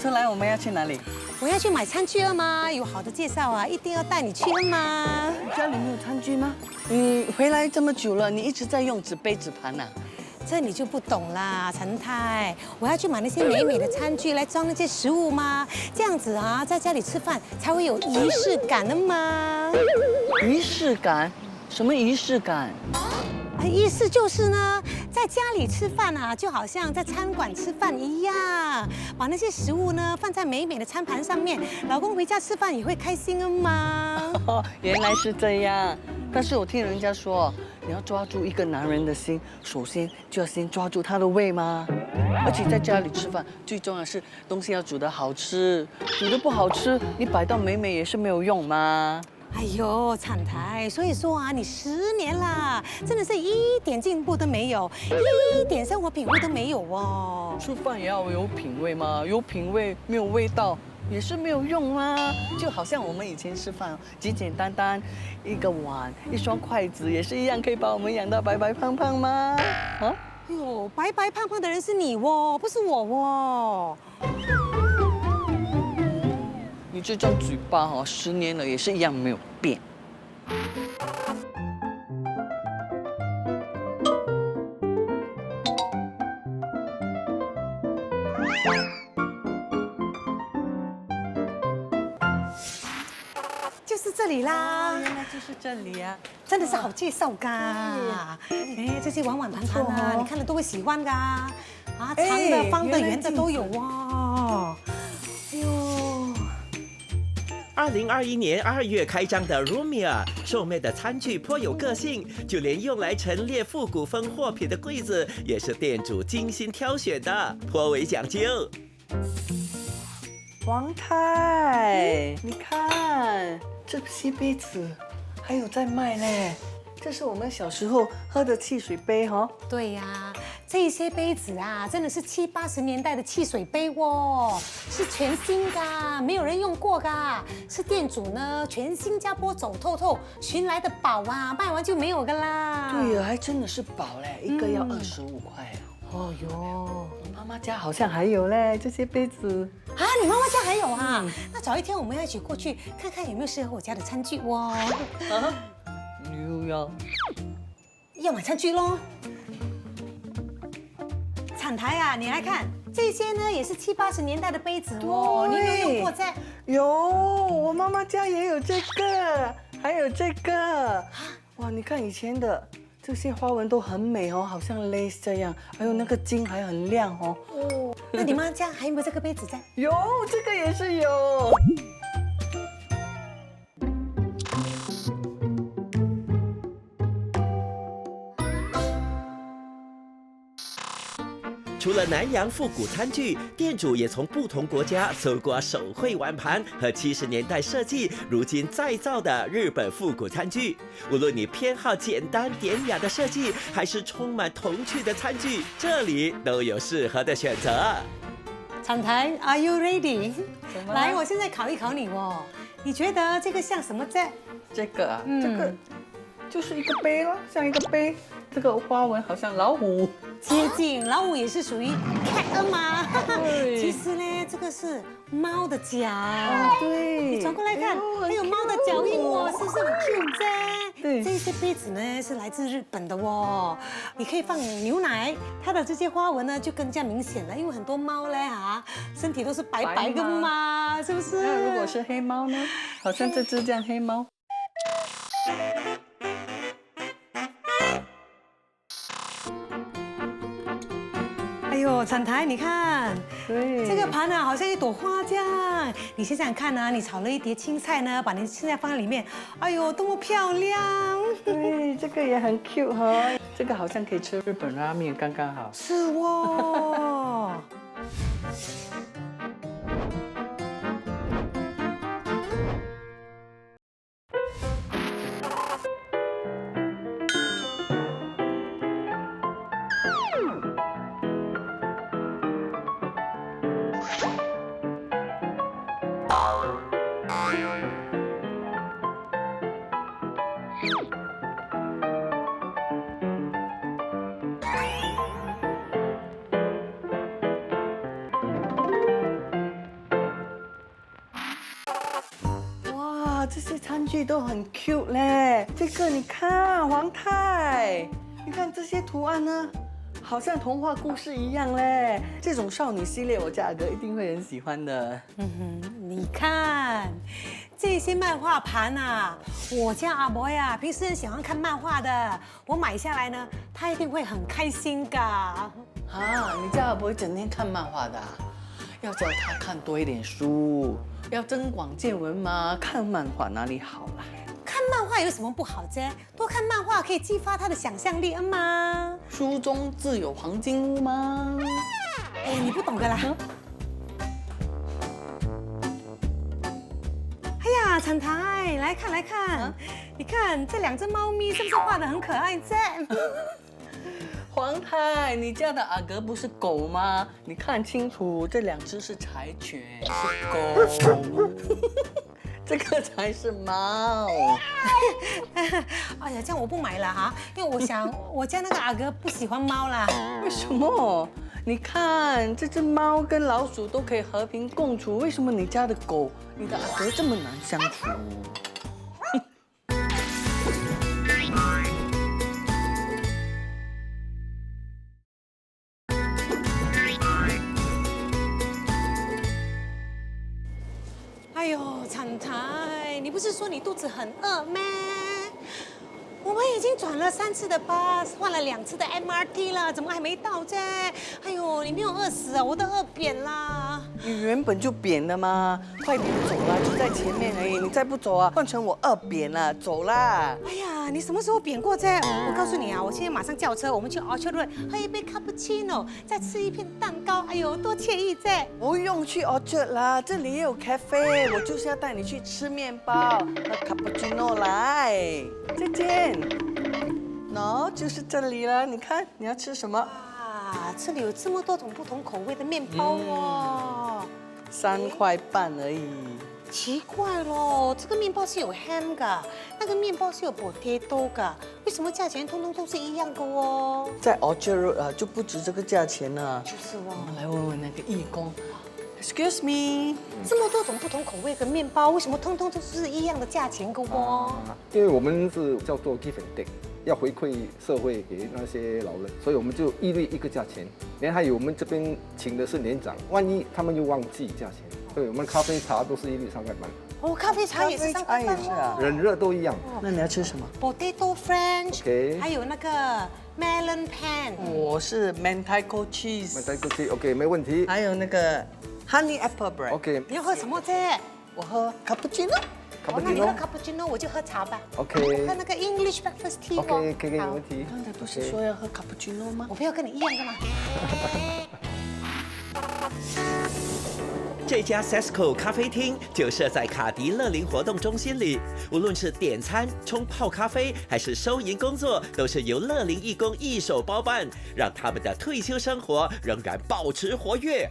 车来，我们要去哪里？我要去买餐具了吗？有好的介绍啊，一定要带你去了吗？家里没有餐具吗？你回来这么久了，你一直在用纸杯、纸盘呐？这你就不懂啦，陈太。我要去买那些美美的餐具来装那些食物吗？这样子啊，在家里吃饭才会有仪式感的嘛。仪式感？什么仪式感？意思就是呢，在家里吃饭啊，就好像在餐馆吃饭一样，把那些食物呢放在美美的餐盘上面，老公回家吃饭也会开心的嘛。哦，原来是这样。但是我听人家说，你要抓住一个男人的心，首先就要先抓住他的胃嘛。而且在家里吃饭，最重要的是东西要煮得好吃，煮得不好吃，你摆到美美也是没有用嘛。哎呦，产台，所以说啊，你10年啦，真的是一点进步都没有，一点生活品味都没有哦。吃饭也要有品味嘛，有品味没有味道也是没有用啊。就好像我们以前吃饭，简简单单，一个碗、一双筷子，也是一样可以把我们养到白白胖胖吗？啊？哎呦，白白胖胖的人是你哦，不是我哦。你这张嘴巴哦，10年了也是一样没有变。就是这里啦，原来就是这里啊，真的是好介绍噶。哎，这些碗碗盘盘啊，你看了都会喜欢噶。啊，长的、方的、圆的都有哦。哎呦。2021年2月开张的 Rumia 售卖的餐具颇有个性，就连用来陈列复古风货品的柜子也是店主精心挑选的，颇为讲究。王太，你看这些杯子还有在卖嘞，这是我们小时候喝的汽水杯哈。对呀，这些杯子啊，真的是70、80年代的汽水杯哦，是全新的，没有人用过的，是店主呢全新加坡走透透寻来的宝啊，卖完就没有的啦。对呀，还真的是宝嘞，一个要25块啊。哦哟，我妈妈家好像还有嘞，这些杯子。啊，你妈妈家还有啊？那找一天我们要一起过去看看有没有适合我家的餐具哦。啊，又要买餐具喽。产台啊，你来看，这些呢也是70、80年代的杯子哦，你有没有用过在？有，我妈妈家也有这个，还有这个。哇，你看以前的这些花纹都很美哦，好像 lace 这样，还有那个金还很亮哦。哦，那你妈家还有没有这个杯子在？有，这个也是有。除了南洋复古餐具，店主也从不同国家搜刮手绘碗盘和70年代设计，如今再造的日本复古餐具。无论你偏好简单典雅的设计，还是充满童趣的餐具，这里都有适合的选择。产台 ，Are you ready？来，我现在考一考你哦，你觉得这个像什么在？这个啊，这个就是一个杯咯，像一个杯。这个花纹好像老虎，接近老虎也是属于 cat 嘛。对，其实呢，这个是猫的脚。对，你转过来看，还有猫的脚印哦，是不是很 cute 噻？对，这些杯子呢是来自日本的哦，你可以放牛奶，它的这些花纹呢就更加明显了，因为很多猫嘞身体都是白白的嘛，是不是？那如果是黑猫呢？好像这只这样黑猫。哎呦，产台，你看，对，这个盘呢，好像一朵花这样。你想想看呢，你炒了一碟青菜呢，把你青菜放在里面，哎呦，多么漂亮！对，这个也很 cute 哈，这个好像可以吃日本拉面，刚刚好。是哦。这些餐具都很 cute 嘞。这个你看，皇太，你看这些图案呢，好像童话故事一样嘞。这种少女系列，我家哥一定会很喜欢的。你看这些漫画盘啊，我家阿伯呀，平时很喜欢看漫画的，我买下来呢，他一定会很开心的。啊，你家不会整天看漫画的啊？要教他看多一点书，要增广见闻嘛。看漫画哪里好啦？看漫画有什么不好啫？多看漫画可以激发他的想象力嘛。书中自有黄金屋吗？哎呀，你不懂的啦。哎呀，陈台，来看来看，你看这两只猫咪是不是画得很可爱啫？皇太，你家的阿哥不是狗吗？你看清楚，这两只是柴犬，是狗，这个才是猫。哎呀，这样我不买了哈，因为我想我家那个阿哥不喜欢猫啦。为什么？你看这只猫跟老鼠都可以和平共处，为什么你家的狗，你的阿哥这么难相处？哎呦，产台，你不是说你肚子很饿咩？我们已经转了3次的 bus， 换了2次的 MRT 了，怎么还没到啫？哎呦，你没有饿死啊？我都饿扁啦！你原本就扁了吗？快点走啦，就在前面而已。你再不走啊，换成我饿扁了，走啦！哎呀，你什么时候扁过啫？我告诉你啊，我现在马上叫车，我们去 Orchard Road 喝一杯 cappuccino， 再吃一片蛋糕，哎呦，多惬意啫！不用去 Orchard 啦，这里也有 cafe， 我就是要带你去吃面包，喝 cappuccino 来。再见。喏，就是这里了。你看，你要吃什么？啊，这里有这么多种不同口味的面包哦。 3块半而已。奇怪咯，这个面包是有 ham 的，那个面包是有 potato 的，为什么价钱通通都是一样的哦？在 Orchard Road 啊，就不止这个价钱了。就是哦。我们来问问那个义工。Excuse me， 这么多种不同口味的面包，为什么通通都是一样的价钱的哦？因为我们是叫做 give and take， 要回馈社会给那些老人，所以我们就一律一个价钱。连还有我们这边请的是年长，万一他们又忘记价钱，对我们咖啡茶都是一律3块半。哦，咖啡茶也是3块半哦。冷热都一样。那你要吃什么？ Potato French， 还有那个 melon pan。我是 Mentaiko cheese， Mentaiko cheese OK 没问题。还有那个 Honey Apple Bread。 OK。你要喝什么啫？我喝 cappuccino。 哦，那你喝 cappuccino， 我就喝茶吧。 OK。喝那个 English breakfast tea。 OK， 可以，没问题。刚才不是说要喝 cappuccino 吗？我不要跟你一样的吗？这家 Sesco 咖啡厅就设在卡迪乐龄活动中心里，无论是点餐、冲泡咖啡，还是收银工作，都是由乐龄义工一手包办，让他们的退休生活仍然保持活跃。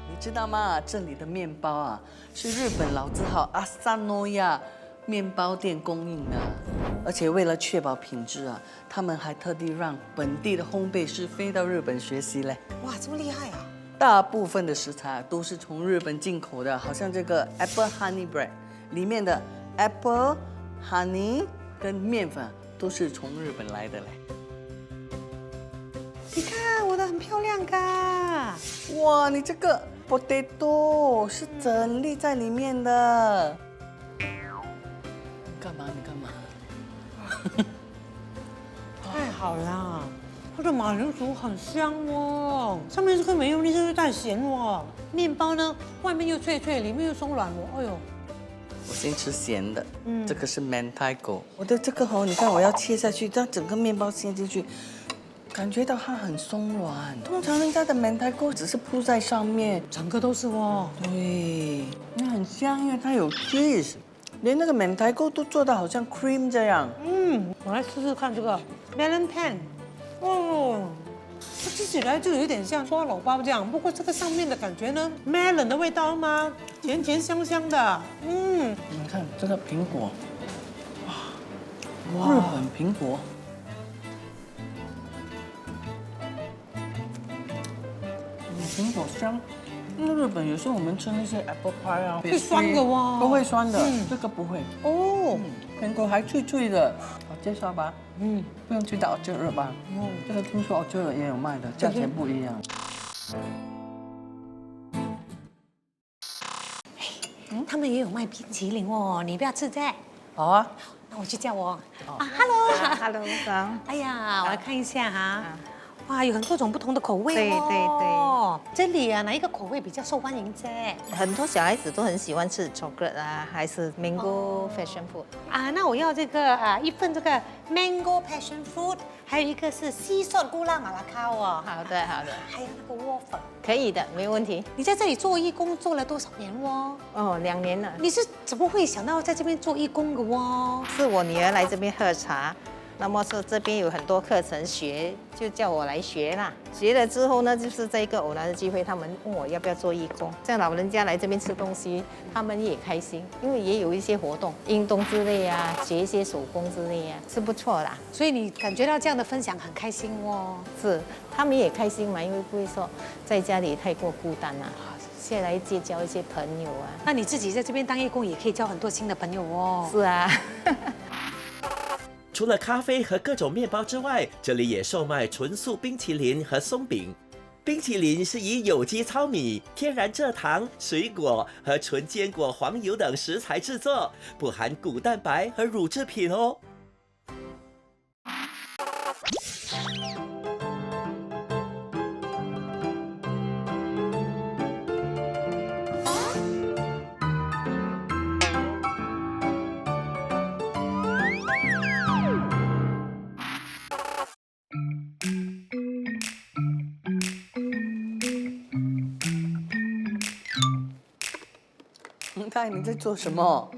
你知道吗？这里的面包啊，是日本老字号阿萨诺亚面包店供应的，而且为了确保品质啊，他们还特地让本地的烘焙师飞到日本学习嘞。哇，这么厉害啊！大部分的食材都是从日本进口的，好像这个 Apple Honey Bread 里面的 Apple Honey 跟面粉都是从日本来的嘞。你看我的很漂亮噶。哇，你这个 potato 是整粒在里面的。干嘛？你干嘛？太好了，它的马铃薯很香哦，上面这个梅用力是带咸哦，面包呢外面又脆脆，里面又松软哦，哎呦，我先吃咸的，这个是 Mentaiko。我的这个哦，你看我要切下去，让整个面包切进去，感觉到它很松软。通常人家的 Mentaiko 只是铺在上面，整个都是哦。对，那很香，因为它有 cheese。连那个 Mentaiko 都做的好像 cream 这样。我来试试看这个 melon pan。哦，它吃起来就有点像刷老包这样，不过这个上面的感觉呢 ，melon 的味道吗？甜甜香香的。你看这个苹果，哇，日本苹果。苹果香。那日本有时候我们吃那些 apple pie 啊，会酸的哦都会酸的，这个不会。哦，苹果还脆脆的，好介绍吧？不用去找奥了吧？这个听说奥了也有卖的，价钱不一样。他们也有卖冰淇淋哦，你不要吃这。好啊，那我去叫我，Hello， Hello， 早。哎呀，我来看一下哈。哇，有很多种不同的口味对哦。对这里啊，哪一个口味比较受欢迎啫？很多小孩子都很喜欢吃 chocolate 啊，还是 mango passion fruit。啊，那我要这个一份这个 mango passion fruit， 还有一个是西索古拉马拉卡哦。好的好的，还有那个窝粉。可以的，没问题。你在这里做义工做了多少年哦？哦，2年了。你是怎么会想到在这边做义工的哦？是我女儿来这边喝茶，那么是这边有很多课程学，就叫我来学啦。学了之后呢，就是这一个偶然的机会，他们问我要不要做义工。这样老人家来这边吃东西，他们也开心，因为也有一些活动，运动之类啊，学一些手工之类啊，是不错啦。所以你感觉到这样的分享很开心哦。是，他们也开心嘛，因为不会说在家里太过孤单啊，先来结交一些朋友啊。那你自己在这边当义工，也可以交很多新的朋友哦。是啊。除了咖啡和各种面包之外，这里也售卖纯素冰淇淋和松饼。冰淇淋是以有机糙米、天然蔗糖、水果和纯坚果黄油等食材制作，不含谷蛋白和乳制品哦。太，你在做什么？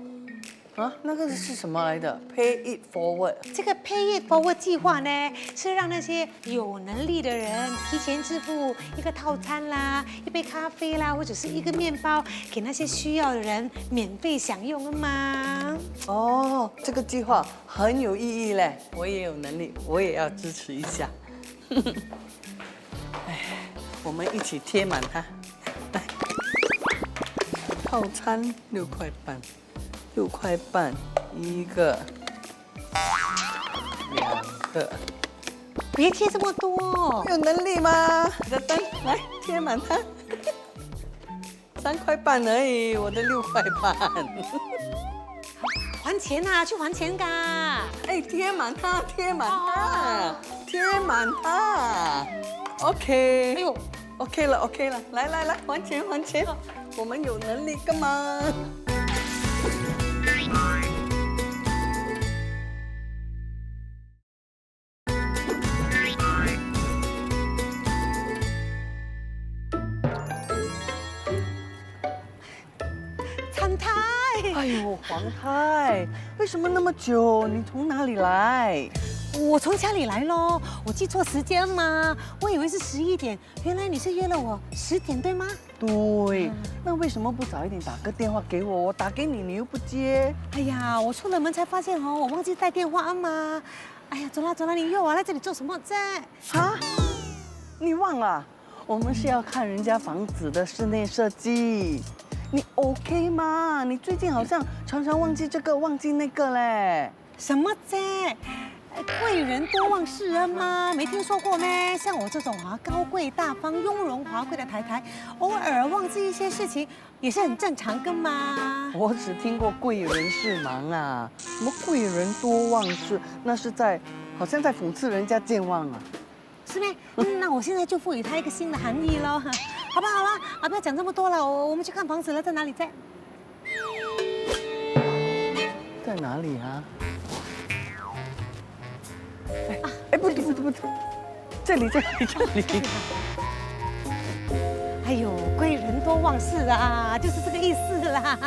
啊，那个是什么来的 ？Pay it forward。这个 Pay It Forward 计划呢，是让那些有能力的人提前支付一个套餐啦、一杯咖啡啦，或者是一个面包，给那些需要的人免费享用的嘛。哦，这个计划很有意义嘞，我也有能力，我也要支持一下。哎，我们一起贴满它。来，套餐6块半，6块半一个，2个。别贴这么多，有能力吗？你的单来贴满它。3块半而已，我的6块半。还钱呐、去还钱噶。哎，贴满它，贴满它，贴满它。OK。哎呦， OK 了，OK 了，来来来，还钱还钱，我们有能力干嘛？餐台。哎呦，黄太，为什么那么久？你从哪里来？我从家里来咯，我记错时间嘛，我以为是11点，原来你是约了我10点对吗？对，那为什么不早一点打个电话给我？我打给你，你又不接。哎呀，我出了门才发现哦，我忘记带电话啊嘛。哎呀，走啦走啦，你约我来这里做什么啫？啊？你忘了？我们是要看人家房子的室内设计。你 OK 吗？你最近好像常常忘记这个忘记那个嘞。什么啫？贵人多忘事啊嘛，没听说过咩？像我这种高贵大方、雍容华贵的太太，偶尔忘记一些事情也是很正常的嘛。我只听过贵人事忙啊，什么贵人多忘事，那是好像在讽刺人家健忘啊。是咩？那我现在就赋予它一个新的含义咯。好吧好吧，不要讲这么多了，我们去看房子了，在哪里在？在哪里啊？哎，不对，这里。哎呦，贵人多忘事啊，就是这个意思啦。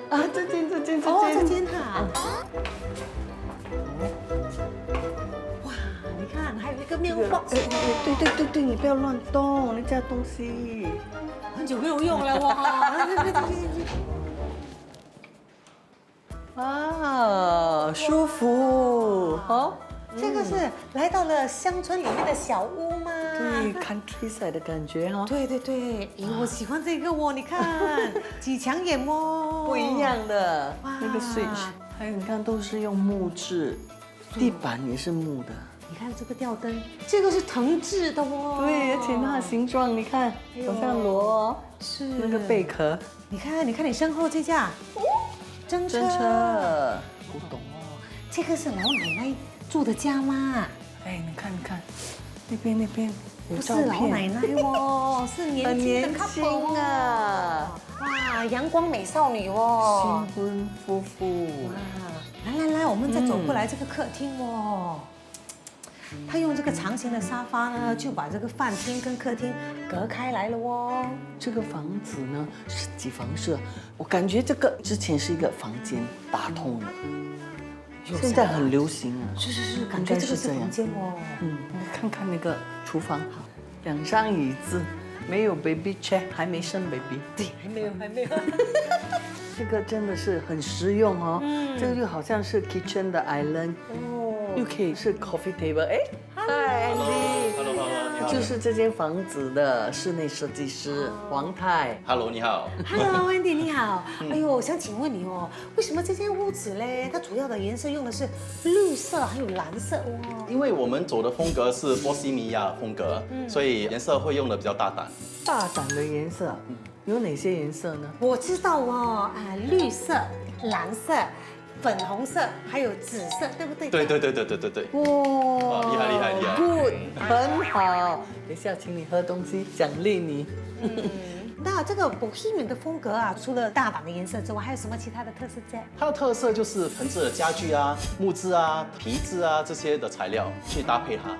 啊，这间。哦，这间哈。哇，你看还有一个面包。对，你不要乱动，那家东西。很久没有用了哇。啊，舒服，好。这个是来到了乡村里面的小屋吗？对，countryside 的感觉哈、对对对，咦，我喜欢这个哦，你看几抢眼哦，不一样的哇那个 switch，还有你看都是用木质，地板也是木的。你看这个吊灯，这个是藤制的哦。对，而且它的形状，你看，好像螺哦，是那个贝壳，你看，你看你身后这架，真真车，古董哦。这个是老奶奶住的家吗？哎，你看，你看，那边有不是照片，老奶奶哦，是年很轻的年 couple 轻啊，哇，阳光美少女哦。新婚夫妇。哇，来，我们再走过来这个客厅哦。他用这个长形的沙发呢，就把这个饭厅跟客厅隔开来了哦。这个房子呢是几房舍？我感觉这个之前是一个房间打通的，现在很流行啊。是，感觉这个是房间哦。你看看那个厨房，好，2张椅子，没有 baby chair，还没生 baby。对，还没有。这个真的是很实用哦。这个就好像是 kitchen 的 island，又可以是 coffee table。哎，Hi Andy，就是这间房子的室内设计师黄太。 Hello， 你好。 Hello，Wendy， 你好。哎呦，我想请问你哦，为什么这间屋子嘞，它主要的颜色用的是绿色还有蓝色哦？因为我们走的风格是波西米亚风格，所以颜色会用的比较大胆。大胆的颜色，有哪些颜色呢？我知道哦，绿色、蓝色、粉红色，还有紫色，对不对？对。哇，厉害，good， 很好。等一下，请你喝东西，奖励你。那这个 Bohemian 的风格啊，除了大胆的颜色之外，还有什么其他的特色在？它的特色就是藤制的家具啊、木质啊、皮质啊这些的材料去搭配它。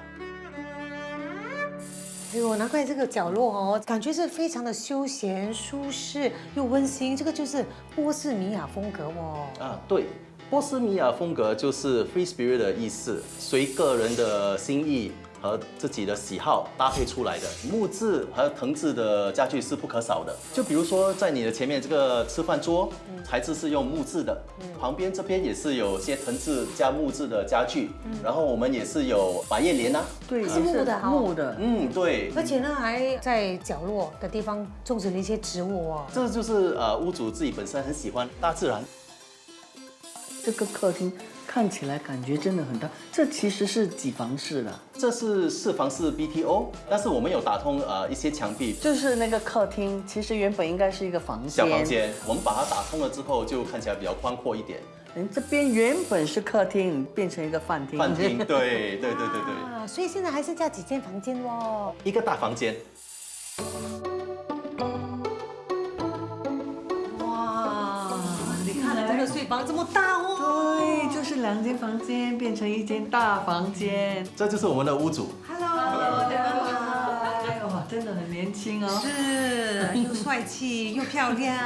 哎呦，难怪这个角落哦，感觉是非常的休闲、舒适又温馨。这个就是波斯米亚风格哦。啊，对，波斯米亚风格就是 free spirit 的意思，随个人的心意和自己的喜好搭配出来的。木质和藤制的家具是不可少的。就比如说在你的前面这个吃饭桌，材质是用木质的，旁边这边也是有些藤制加木质的家具，然后我们也是有百叶帘啊。对，是木的哈木的。对。而且呢，还在角落的地方种植了一些植物哦。这就是屋主自己本身很喜欢大自然。这个客厅看起来感觉真的很大，这其实是几房式的？这是4房式 BTO， 但是我们有打通一些墙壁，就是那个客厅，其实原本应该是一个房间。小房间，我们把它打通了之后，就看起来比较宽阔一点。这边原本是客厅，变成一个饭厅。饭厅，对。啊，所以现在还剩下几间房间哦。一个大房间。哇，你看这个睡房这么大哦。对，就是2间房间变成1间大房间。这就是我们的屋主。 Hello， 哇，真的很年轻哦。是，又帅气又漂亮。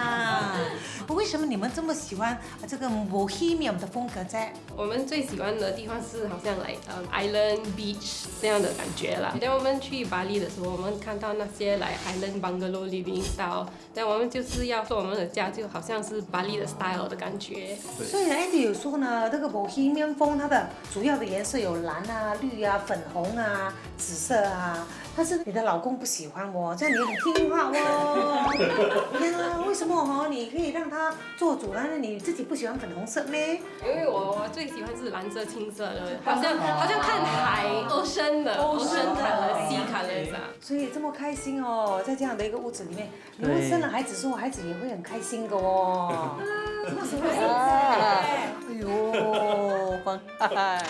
为什么你们这么喜欢这个 Bohemian 的风格在？我们最喜欢的地方是好像来island beach 这样的感觉啦。当我们去巴黎的时候，我们看到那些来 island bungalow living style， 但我们就是要做我们的家，就好像是巴黎的 style 的感觉。所以 Andy 有说呢，这个 Bohemian 风它的主要的颜色有蓝啊、绿啊、粉红啊、紫色啊。但是你的老公不喜欢哦，这样你很听话哦。呀，为什么哦？你可以让他做主，但是你自己不喜欢粉红色呢？因为我最喜欢是蓝色、青色的，好像看海，ocean 的 ocean color、sea colors 啊。所以这么开心哦，在这样的一个屋子里面，你们生了孩子之后，孩子也会很开心的哦。那什么现在？哎呦，黄太。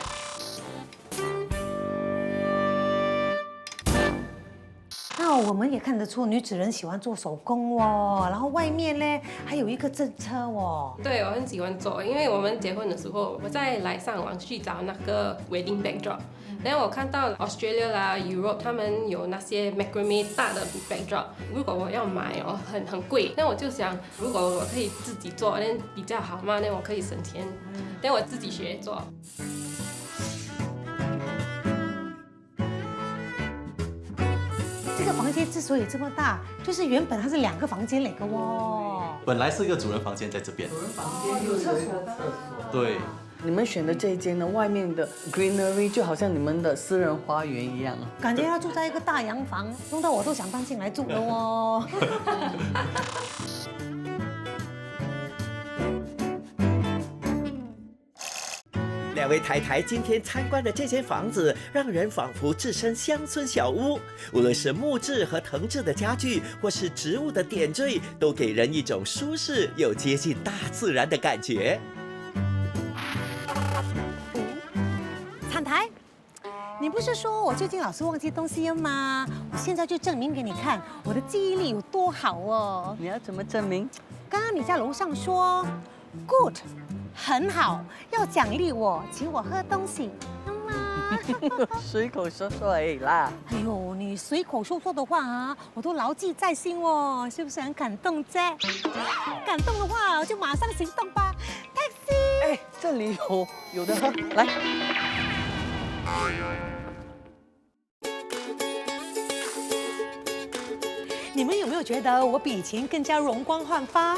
那我们也看得出女主人喜欢做手工哦，然后外面呢还有一个正车哦。对，我很喜欢做，因为我们结婚的时候，我在来上网去找那个 wedding backdrop， 然后我看到 Australia 啦、Europe 他们有那些 macrame 大的 backdrop， 如果我要买哦，很贵，那我就想，如果我可以自己做，那比较好嘛，那我可以省钱，那我自己学做。这个房间之所以这么大，就是原本它是2个房间哦。本来是一个主人房间在这边。房间有厕所的。对。你们选的这一间呢，外面的 greenery 就好像你们的私人花园一样。感觉要住在一个大洋房，弄到我都想搬进来住了哦。两位太太今天参观的这间房子，让人仿佛置身乡村小屋。无论是木质和藤制的家具，或是植物的点缀，都给人一种舒适又接近大自然的感觉。产台，你不是说我最近老是忘记东西了吗？我现在就证明给你看，我的记忆力有多好哦。你要怎么证明？刚刚你在楼上说 good。很好，要奖励我，请我喝东西，好吗？随口说说而已啦。哎呦，你随口说说的话啊，我都牢记在心哦，是不是很感动啫？感动的话，就马上行动吧。Taxi， 哎，这里有的喝，来。你们有没有觉得我比以前更加容光焕发？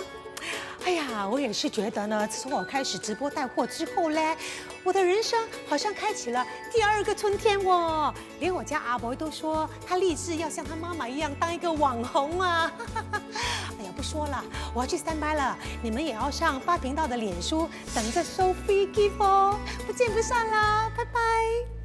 哎呀，我也是觉得呢，自从我开始直播带货之后嘞，我的人生好像开启了第二个春天哦。连我家阿伯都说他立志要像他妈妈一样当一个网红啊。哎呀，不说了，我要去standby了。你们也要上8频道的脸书，等着收 free gift 哦，不见不散啦，拜拜。